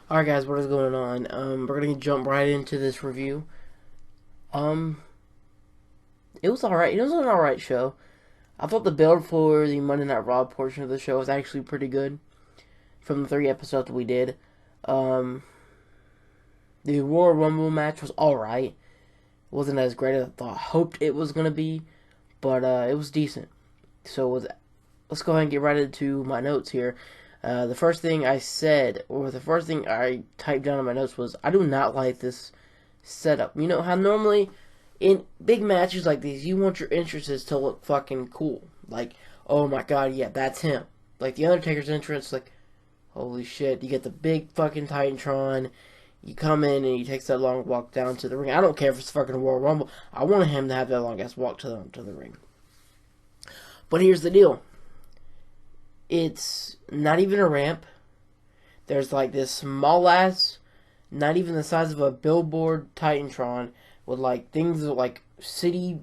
Alright guys, what is going on? We're gonna jump right into this review. Um, it was alright. It was an alright show. I thought the build for the Monday Night Raw portion of the show was actually pretty good. From the 3 episodes that we did. Um, the Royal Rumble match was alright. It wasn't as great as I hoped it was gonna be, but it was decent. Let's go ahead and get right into my notes here. The first thing I said, or the first thing I typed down in my notes was, I do not like this setup. You know how normally in big matches like these, you want your entrances to look fucking cool. Like, oh my god, yeah, that's him. Like the Undertaker's entrance, like, holy shit, you get the big fucking Titantron. You come in and he takes that long walk down to the ring. I don't care if it's fucking Royal Rumble. I want him to have that long ass walk to the ring. But here's the deal. It's not even a ramp. There's like this small ass, not even the size of a billboard Titantron with like things that like city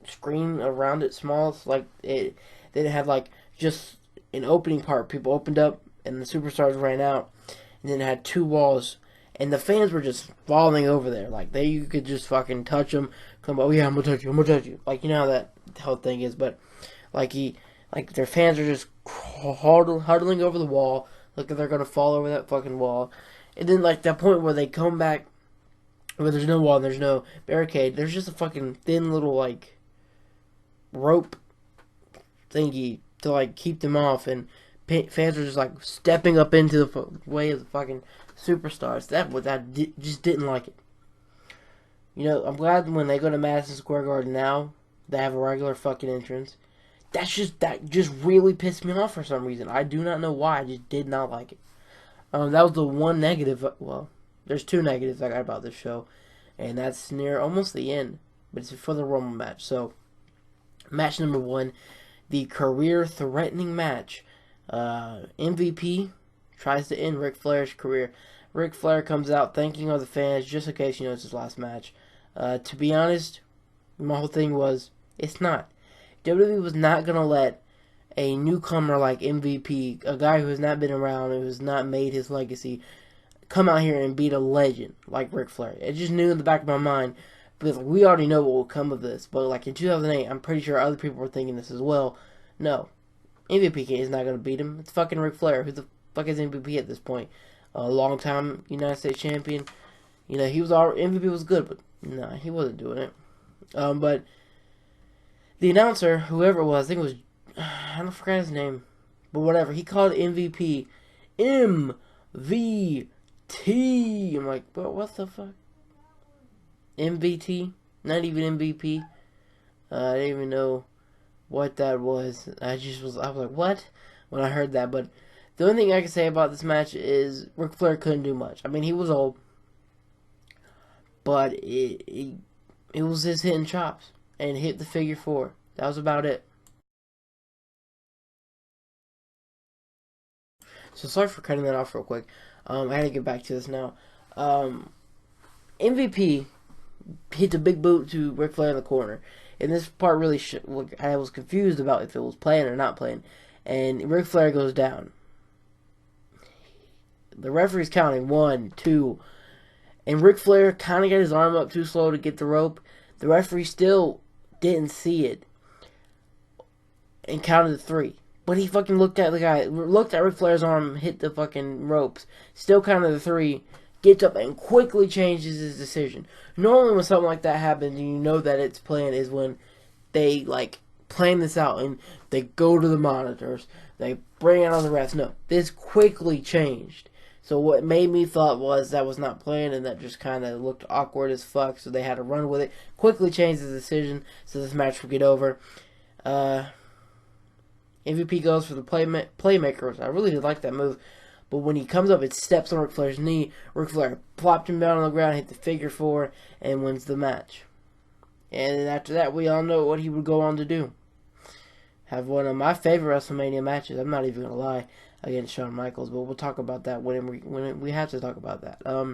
screen around it small. It's like it they had like just an opening part. People opened up and the superstars ran out, and then it had two walls, and the fans were just falling over there. Like you could just fucking touch them. Come, oh yeah, I'm gonna touch you. I'm gonna touch you. Like you know how that whole thing is, but like their fans are just huddling over the wall, like they're gonna fall over that fucking wall. And then like that point where they come back, where there's no wall, there's no barricade, there's just a fucking thin little like rope thingy to like keep them off, and fans are just like stepping up into the way of the fucking superstars. Just didn't like it. You know, I'm glad when they go to Madison Square Garden now, they have a regular fucking entrance. That just really pissed me off for some reason. I do not know why. I just did not like it. That was the one negative. Well, there's two negatives I got about this show, and that's near almost the end. But it's for the Rumble match. So, match number 1, the career-threatening match. MVP tries to end Ric Flair's career. Ric Flair comes out thanking all the fans just in case it's his last match. To be honest, my whole thing was, it's not. WWE was not going to let a newcomer like MVP, a guy who has not been around, who has not made his legacy, come out here and beat a legend like Ric Flair. It just knew in the back of my mind, because we already know what will come of this. But like in 2008, I'm pretty sure other people were thinking this as well. No, MVP is not going to beat him. It's fucking Ric Flair. Who the fuck is MVP at this point? A long time United States champion. You know, MVP was good, but no, he wasn't doing it. But the announcer, whoever it was, I think it was, I don't forget his name, but whatever, he called MVP MVT. I'm like, but what the fuck? MVT? Not even MVP? I didn't even know what that was. I was like, what? When I heard that, but the only thing I can say about this match is Ric Flair couldn't do much. I mean, he was old, but it was his hitting chops and hit the figure 4. That was about it. So sorry for cutting that off real quick. I had to get back to this now. MVP hit a big boot to Ric Flair in the corner. And this part really I was confused about if it was playing or not playing. And Ric Flair goes down. The referee's counting 1, 2. And Ric Flair kind of got his arm up too slow to get the rope. The referee still didn't see it and counted to 3. But he fucking looked at Ric Flair's arm, hit the fucking ropes, still counted to 3, gets up and quickly changes his decision. Normally when something like that happens and you know that it's planned is when they like plan this out and they go to the monitors, they bring out all the refs. No, this quickly changed. So what made me thought was that was not planned, and that just kind of looked awkward as fuck, so they had to run with it. Quickly changed the decision so this match would get over. MVP goes for the playmaker. I really did like that move. But when he comes up, it steps on Ric Flair's knee. Ric Flair plopped him down on the ground, hit the figure 4, and wins the match. And after that, we all know what he would go on to do. Have one of my favorite WrestleMania matches. I'm not even going to lie, against Shawn Michaels, but we'll talk about that when we have to talk about that. I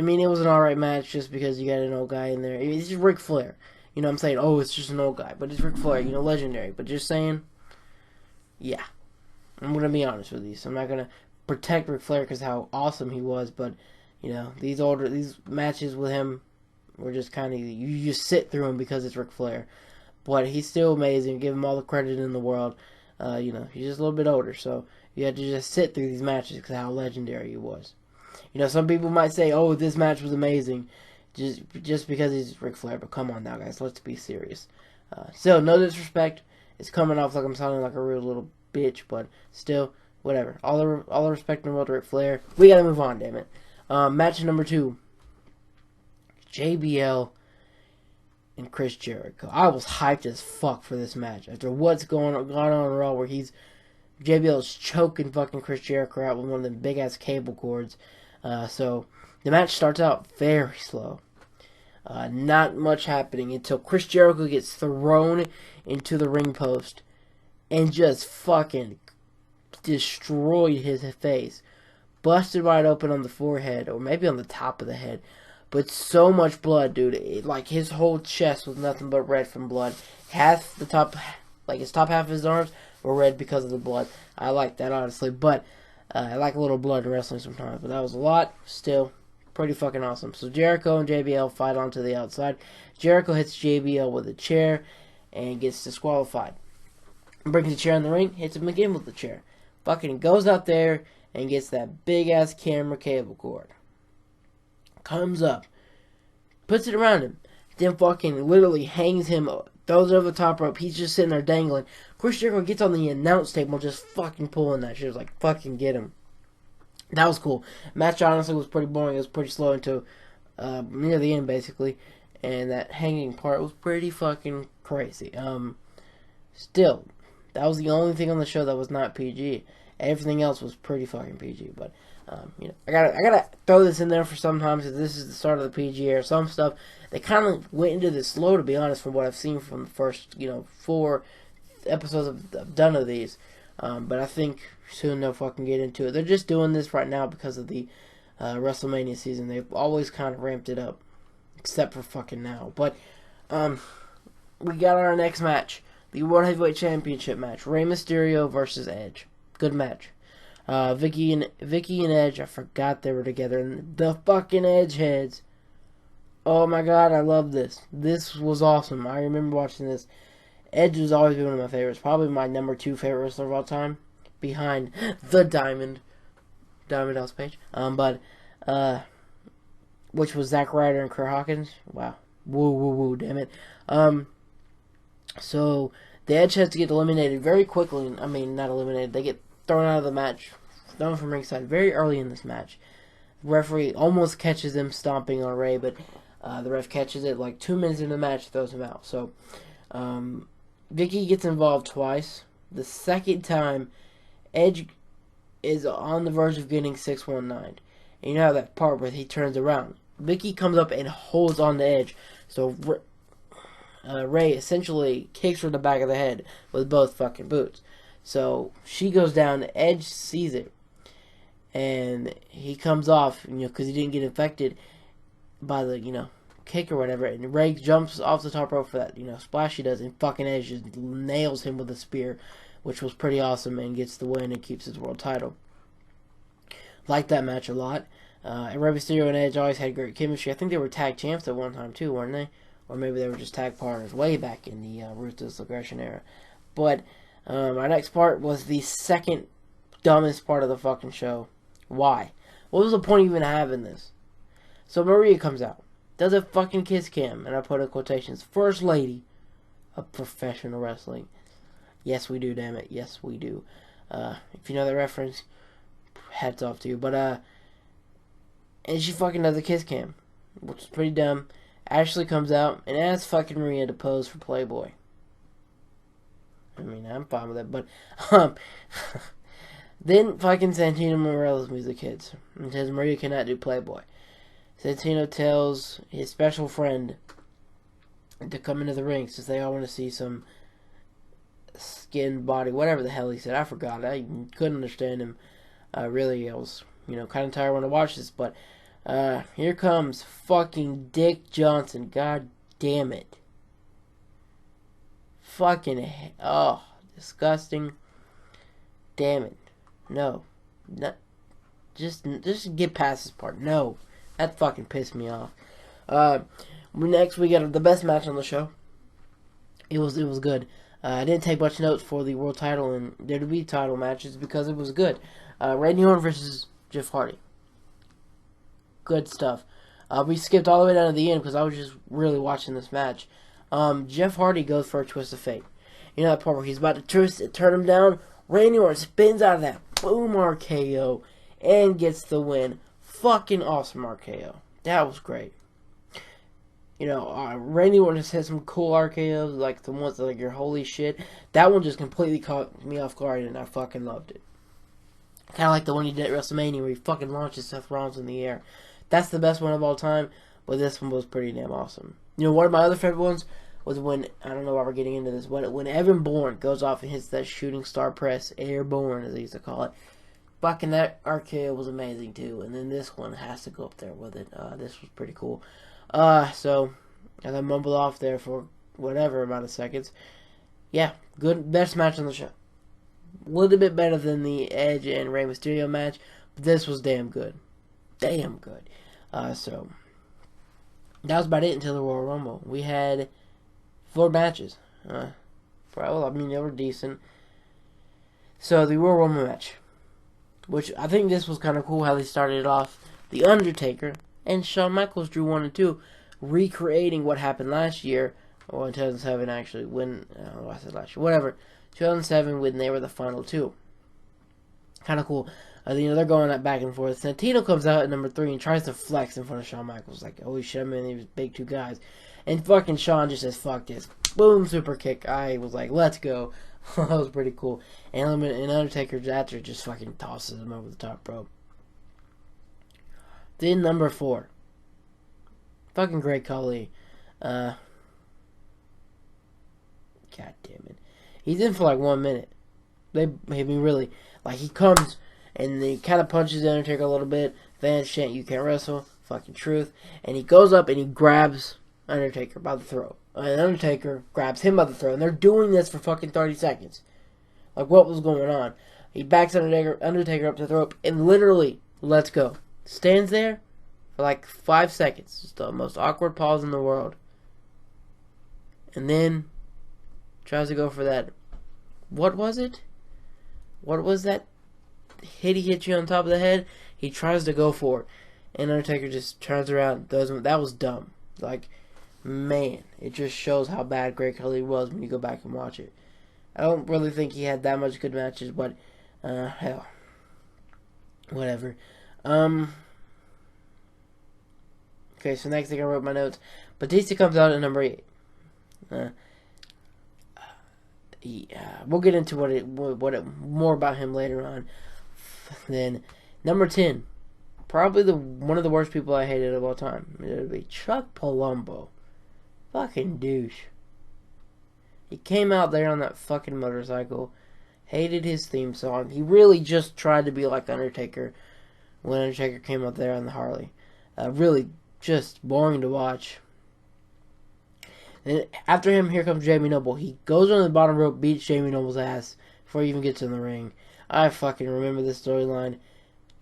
mean, it was an alright match just because you got an old guy in there. I mean, it's just Ric Flair. You know what I'm saying? Oh, it's just an old guy. But it's Ric Flair, legendary. But just saying, yeah. I'm gonna be honest with you. So I'm not gonna protect Ric Flair because how awesome he was, but you know these matches with him were just kind of you just sit through them because it's Ric Flair, but he's still amazing. Give him all the credit in the world. You know he's just a little bit older, so you have to just sit through these matches because how legendary he was. You know some people might say, "Oh, this match was amazing," just because he's Ric Flair. But come on now, guys, let's be serious. Still, no disrespect. It's coming off like I'm sounding like a real little bitch, but still, whatever. All the respect in the world to Ric Flair. We gotta move on, damn it. Match number 2. JBL and Chris Jericho. I was hyped as fuck for this match after what's gone on in Raw, where JBL's choking fucking Chris Jericho out with one of them big ass cable cords. So the match starts out very slow. Not much happening until Chris Jericho gets thrown into the ring post and just fucking destroyed his face. Busted wide open on the forehead, or maybe on the top of the head. But so much blood, dude. Like his whole chest was nothing but red from blood. Half the top, like his top half of his arms were red because of the blood. I like that, honestly. But I like a little blood in wrestling sometimes. But that was a lot. Still, pretty fucking awesome. So Jericho and JBL fight onto the outside. Jericho hits JBL with a chair and gets disqualified. Brings the chair in the ring, hits him again with the chair. Fucking goes out there and gets that big ass camera cable cord. Comes up, puts it around him, then fucking literally hangs him, throws it over the top rope. He's just sitting there dangling. Chris Jericho gets on the announce table just fucking pulling that shit. It was like, fucking get him. That was cool. Match honestly was pretty boring. It was pretty slow until near the end, basically. And that hanging part was pretty fucking crazy. Still, that was the only thing on the show that was not PG. Everything else was pretty fucking PG. But you know, I gotta throw this in there for sometimes because this is the start of the PG era. Some stuff they kind of went into this slow, to be honest, from what I've seen from the first 4 episodes I've done of these. But I think soon they'll fucking get into it. They're just doing this right now because of the WrestleMania season. They've always kind of ramped it up, except for fucking now. But we got our next match, the World Heavyweight Championship match: Rey Mysterio versus Edge. Good match. Vicky and Edge, I forgot they were together. And the fucking Edge heads. Oh my god, I love this. This was awesome. I remember watching this. Edge has always been one of my favorites. Probably my number 2 favorite wrestler of all time. Behind the Diamond Dallas Page. Which was Zack Ryder and Kurt Hawkins. Wow. Woo, damn it. So, the Edge has to get eliminated very quickly. I mean, not eliminated. They get thrown out of the match. Thrown from ringside very early in this match. The referee almost catches him stomping on Rey, but the ref catches it like 2 minutes into the match, throws him out. So, Vicky gets involved twice. The second time, Edge is on the verge of getting 619. And you know how that part where he turns around. Vicky comes up and holds on the Edge. So Rey essentially kicks her in the back of the head with both fucking boots. So she goes down. Edge sees it. And he comes off, because he didn't get infected by the, kick or whatever. And Rey jumps off the top rope for that, splash he does. And fucking Edge just nails him with a spear, which was pretty awesome, and gets the win and keeps his world title. Liked that match a lot. And Rey Mysterio and Edge always had great chemistry. I think they were tag champs at one time too, weren't they? Or maybe they were just tag partners way back in the Ruthless Aggression era. But our next part was the second dumbest part of the fucking show. Why? What was the point of even having this? So Maria comes out, does a fucking kiss cam, and I put in quotations, first lady of professional wrestling. Yes, we do, damn it. Yes, we do. If you know that reference, hats off to you. But, and she fucking does a kiss cam, which is pretty dumb. Ashley comes out and asks fucking Maria to pose for Playboy. I mean, I'm fine with it, but, then fucking Santino Morella's music hits and says Maria cannot do Playboy. Santino tells his special friend to come into the ring since they all want to see some skin, body, whatever the hell he said. I forgot. I couldn't understand him. Really, I was, kind of tired when I watched this. But here comes fucking Dick Johnson. God damn it. Fucking, disgusting. damn it. No. No. Just get past this part. No. That fucking pissed me off. Next, we got the best match on the show. It was good. I didn't take much notes for the world title and WWE title matches because it was good. Randy Orton versus Jeff Hardy. Good stuff. We skipped all the way down to the end because I was just really watching this match. Jeff Hardy goes for a twist of fate. You know that part where he's about to turn him down? Randy Orton spins out of that. Boom RKO. And gets the win. Fucking awesome RKO. That was great. You know, Randy Orton has had some cool RKOs, like the ones that like your holy shit. That one just completely caught me off guard, and I fucking loved it. Kind of like the one he did at WrestleMania, where he fucking launches Seth Rollins in the air. That's the best one of all time, but this one was pretty damn awesome. You know, one of my other favorite ones was when, I don't know why we're getting into this, when Evan Bourne goes off and hits that shooting star press, airborne as they used to call it. Fucking that RKO was amazing too, and then this one has to go up there with it. This was pretty cool. So, as I mumbled off there for whatever amount of seconds, yeah, good, best match on the show. A little bit better than the Edge and Rey Mysterio match, but this was damn good. Damn good. So, that was about it until the Royal Rumble. We had 4 matches. Well, I mean, they were decent. So, the Royal Rumble match, which I think this was kind of cool how they started it off. The Undertaker and Shawn Michaels drew 1 and 2, recreating what happened last year, or in 2007 actually, when, I don't know why I said last year, whatever, 2007 when they were the final 2. Kind of cool. You know, they're going that back and forth. Santino comes out at number 3 and tries to flex in front of Shawn Michaels, like, holy shit, I mean, these big 2 guys. And fucking Shawn just says, fuck this. Boom, super kick. I was like, let's go. That was pretty cool. And Undertaker after just fucking tosses him over the top rope. Then number 4. Fucking Great Khali. God damn it. He's in for like 1 minute. They made me really, like, he comes and he kind of punches the Undertaker a little bit. Fans chant, you can't wrestle. Fucking truth. And he goes up and he grabs Undertaker by the throat. And Undertaker grabs him by the throat. And they're doing this for fucking 30 seconds. Like, what was going on? He backs Undertaker up to the rope and literally lets go. Stands there for like 5 seconds. It's the most awkward pause in the world. And then tries to go for that. What was it? What was that hit he hit you on top of the head? He tries to go for it. And Undertaker just turns around and doesn't. That was dumb. Like, man, it just shows how bad Great Khali was when you go back and watch it. I don't really think he had that much good matches, but hell, whatever. Okay, so next thing I wrote my notes. Batista comes out at number 8. We'll get into more about him later on. Then number 10, probably one of the worst people I hated of all time. It would be Chuck Palumbo. Fucking douche. He came out there on that fucking motorcycle. Hated his theme song. He really just tried to be like Undertaker when Undertaker came out there on the Harley. Really just boring to watch. And after him, here comes Jamie Noble. He goes on the bottom rope, beats Jamie Noble's ass before he even gets in the ring. I fucking remember this storyline.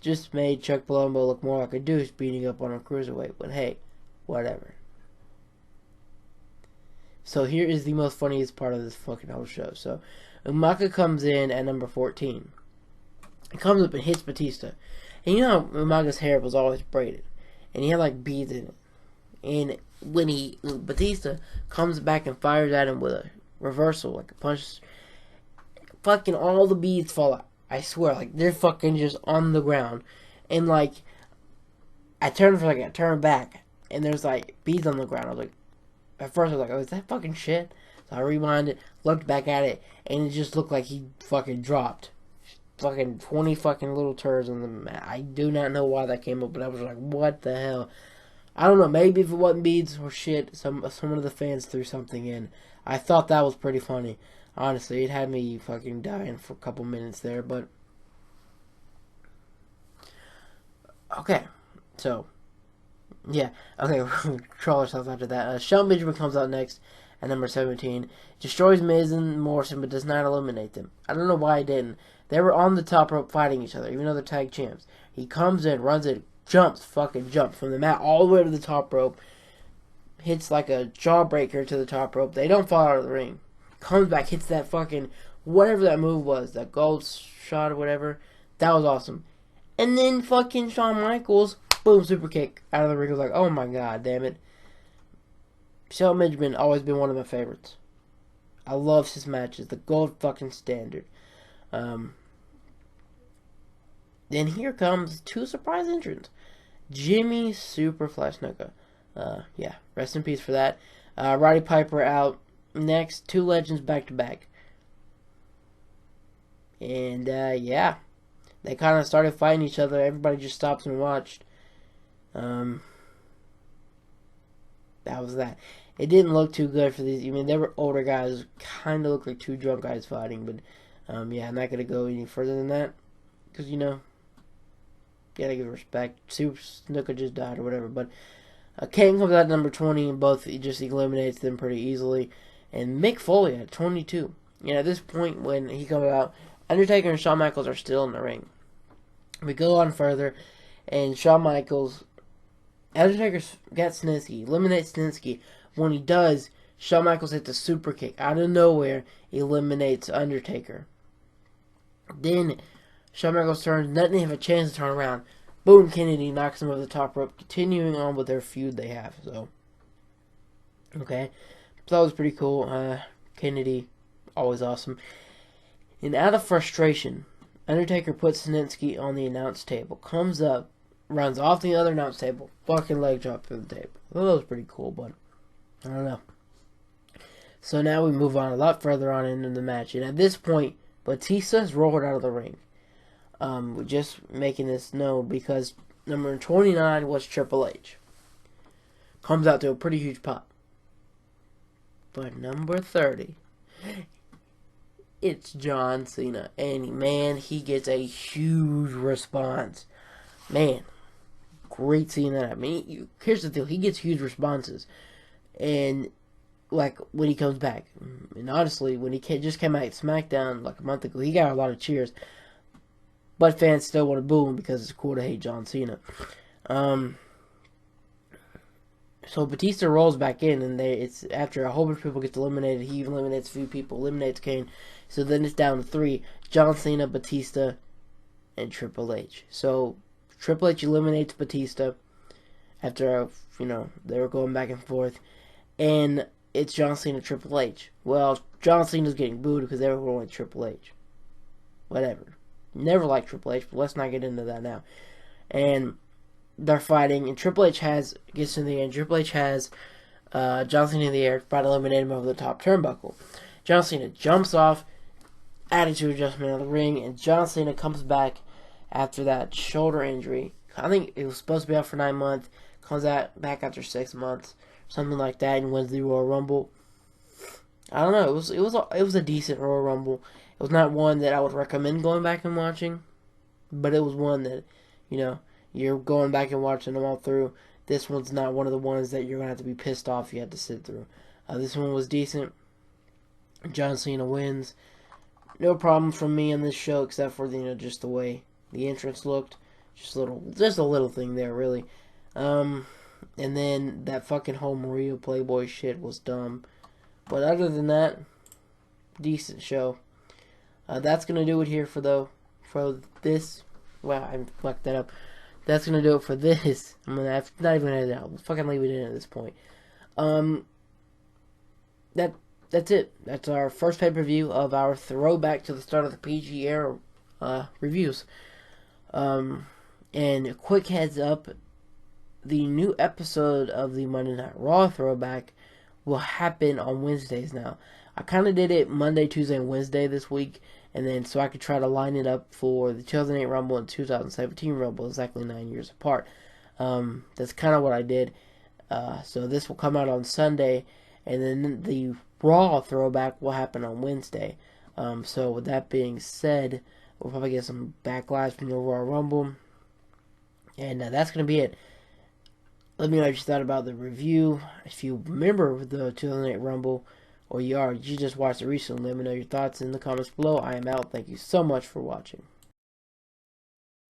Just made Chuck Palumbo look more like a douche beating up on a cruiserweight. But hey, whatever. So here is the most funniest part of this fucking whole show. So Umaga comes in at number 14. He comes up and hits Batista. And you know how Umaga's hair was always braided. And he had like beads in it. And when Batista comes back and fires at him with a reversal, like a punch, fucking all the beads fall out. I swear, like, they're fucking just on the ground. And like, I turned back, and there's like beads on the ground. I was like, at first I was like, oh, is that fucking shit? So I rewinded, looked back at it, and it just looked like he fucking dropped. Fucking 20 fucking little turds on the mat. I do not know why that came up, but I was like, what the hell? I don't know, maybe if it wasn't beads or shit, some of the fans threw something in. I thought that was pretty funny. Honestly, it had me fucking dying for a couple minutes there, but... Okay, so... Yeah, okay, control ourselves after that. Shelton Benjamin comes out next at number 17. Destroys Miz and Morrison, but does not eliminate them. I don't know why he didn't. They were on the top rope fighting each other, even though they're tag champs. He comes in, runs it, jumps from the mat all the way to the top rope. Hits like a jawbreaker to the top rope. They don't fall out of the ring. Comes back, hits that fucking, whatever that move was, that gold shot or whatever. That was awesome. And then fucking Shawn Michaels, boom, super kick out of the ring. I was like, oh my god, damn it. Shelton Benjamin always been one of my favorites. I love his matches. The gold fucking standard. Then here comes two surprise entrants. Jimmy Superfly Snuka. Yeah, rest in peace for that. Roddy Piper out. Next, two legends back to back. And, yeah. They kind of started fighting each other. Everybody just stopped and watched. That was that. It didn't look too good for these. I mean, they were older guys. Kind of looked like two drunk guys fighting. But, yeah, I'm not going to go any further than that. Because, you know, gotta give respect. Super Snuka just died or whatever. But Kane comes out at number 20, and both he just eliminates them pretty easily. And Mick Foley at 22. You know, at this point when he comes out, Undertaker and Shawn Michaels are still in the ring. We go on further, and Shawn Michaels, Undertaker got Snitsky, eliminates Snitsky. When he does, Shawn Michaels hits a super kick out of nowhere, eliminates Undertaker. Then Shawn Michaels turns, doesn't have a chance to turn around. Boom, Kennedy knocks him over the top rope, continuing on with their feud they have. So, okay. So that was pretty cool. Kennedy, always awesome. And out of frustration, Undertaker puts Snitsky on the announce table. Comes up, runs off the other announce table. Fucking leg drop through the table. Well, that was pretty cool, but I don't know. So now we move on a lot further on into the match. And at this point, Batista's rolled out of the ring. We're just making this known because number 29 was Triple H. Comes out to a pretty huge pop. But number 30, it's John Cena. And man, he gets a huge response. Man, great seeing that. I mean, here's the deal. He gets huge responses. And, like, when he comes back. And honestly, when he just came out at SmackDown like a month ago, he got a lot of cheers. But fans still want to boo him because it's cool to hate John Cena. So Batista rolls back in, and it's after a whole bunch of people get eliminated. He eliminates a few people, eliminates Kane. So then it's down to 3: John Cena, Batista, and Triple H. So Triple H eliminates Batista after they were going back and forth, and it's John Cena, Triple H. Well, John Cena's getting booed because they were going with Triple H. Whatever. Never liked Triple H, but let's not get into that now. And they're fighting, and Triple H gets in the end. Triple H has John Cena in the air, trying to eliminate him over the top turnbuckle. John Cena jumps off, attitude adjustment of the ring, and John Cena comes back after that shoulder injury. I think it was supposed to be out for 9 months. Comes out back after 6 months, something like that, and wins the Royal Rumble. I don't know. It was a decent Royal Rumble. It was not one that I would recommend going back and watching, but it was one that you're going back and watching them all through. This one's not one of the ones that you're gonna have to be pissed off you had to sit through. This one was decent. John Cena wins. No problem from me on this show except for just the way the entrance looked. Just a little thing there, really. And then that fucking whole Maria Playboy shit was dumb. But other than that, decent show. That's gonna do it here for this. Wow, I fucked that up. That's gonna do it for this. I'm gonna have not even edit it out. We'll fucking leave it in at this point. That's it. That's our first pay-per-view of our throwback to the start of the PG era reviews. And a quick heads up, the new episode of the Monday Night Raw throwback will happen on Wednesdays now. I kind of did it Monday, Tuesday, and Wednesday this week, and then so I could try to line it up for the 2008 Rumble and 2017 Rumble, exactly 9 years apart. That's kind of what I did. So this will come out on Sunday, and then the Raw throwback will happen on Wednesday. So with that being said, we'll probably get some backlash from the Royal Rumble, and that's going to be it. Let me know what you thought about the review. If you remember the 2008 Rumble, or you just watched it recently, let me know your thoughts in the comments below. I am out. Thank you so much for watching.